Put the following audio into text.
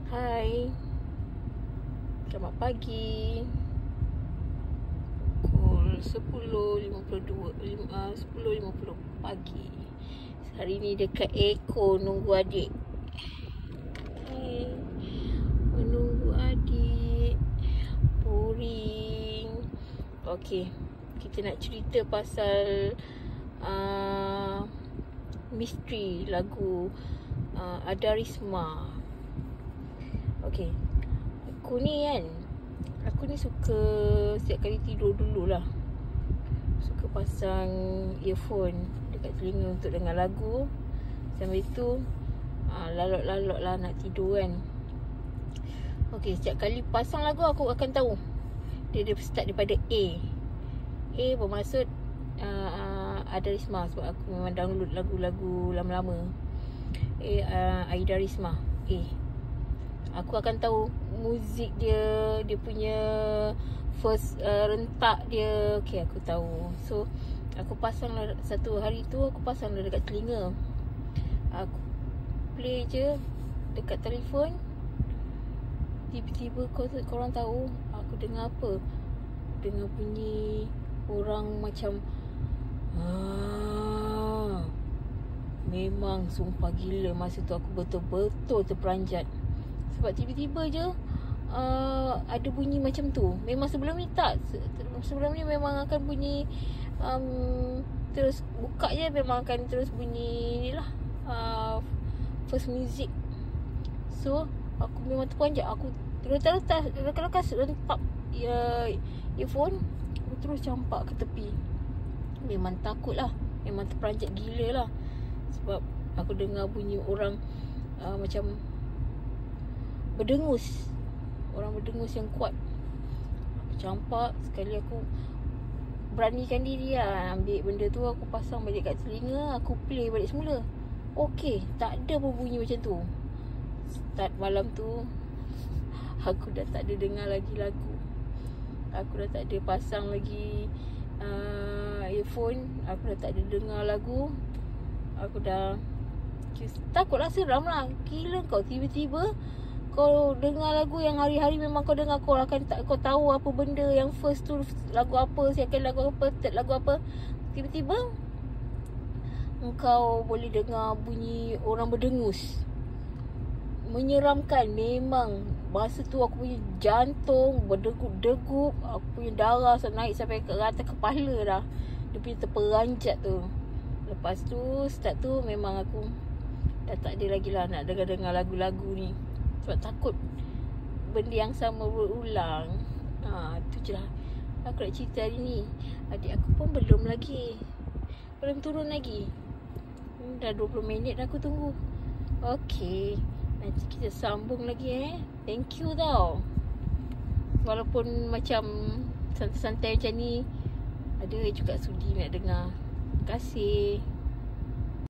Hai, selamat pagi. Pukul 10.50 pagi. Hari ni dekat Eko nunggu adik. Okay. Menunggu adik. Boring. Okay, kita nak cerita pasal misteri lagu Ada Risma. Okay, aku ni suka setiap kali tidur dululah, suka pasang earphone dekat telinga untuk dengar lagu. Sambil tu lalok-lalok lah nak tidur kan. Okay, setiap kali pasang lagu aku akan tahu dia start daripada A bermaksud Ada Risma, sebab aku memang download lagu-lagu lama-lama. Aida Risma aku akan tahu muzik dia, dia punya first rentak dia. Okay, aku tahu. So aku pasang lah, satu hari tu aku pasang lah dekat telinga. Aku play je dekat telefon. Tiba-tiba korang tahu aku dengar apa? Dengar bunyi orang macam memang sumpah gila. Masa tu aku betul-betul terperanjat. Sebab tiba-tiba je ada bunyi macam tu. Memang sebelum ni tak. Sebelum ni memang akan bunyi terus buka je, memang akan terus bunyi ni lah, first music. So aku memang terperanjat. Aku lekas rentak earphone, aku terus campak ke tepi. Memang takut lah, memang terperanjat gila lah. Sebab aku dengar bunyi orang macam berdengus. Orang berdengus yang kuat. Aku campak. Sekali aku beranikan diri lah, ambil benda tu, aku pasang balik kat telinga. Aku play balik semula. Okay, tak ada pun bunyi macam tu. Start malam tu aku dah tak ada dengar lagi lagu. Aku dah tak ada pasang lagi earphone. Aku dah tak ada dengar lagu. Aku dah takutlah, seram lah. Gila kau, tiba-tiba kau dengar lagu yang hari-hari memang kau dengar, kau tahu apa benda yang first tu lagu apa, second lagu apa, third lagu apa. Tiba-tiba engkau boleh dengar bunyi orang berdengus. Menyeramkan memang. Masa tu aku punya jantung berdegup-degup. Aku punya darah naik sampai ke atas kepala dah. Dia punya terperanjat tu. Lepas tu start tu memang aku dah tak ada lagi lah nak dengar lagu-lagu ni. Sebab takut benda yang sama berulang. Tu je lah aku nak cerita hari ni. Adik aku pun belum turun lagi. Dah 20 minit dah aku tunggu. Okay, nanti kita sambung lagi. Thank you tau. Walaupun macam santai-santai macam ni, ada juga sudi nak dengar. Terima kasih.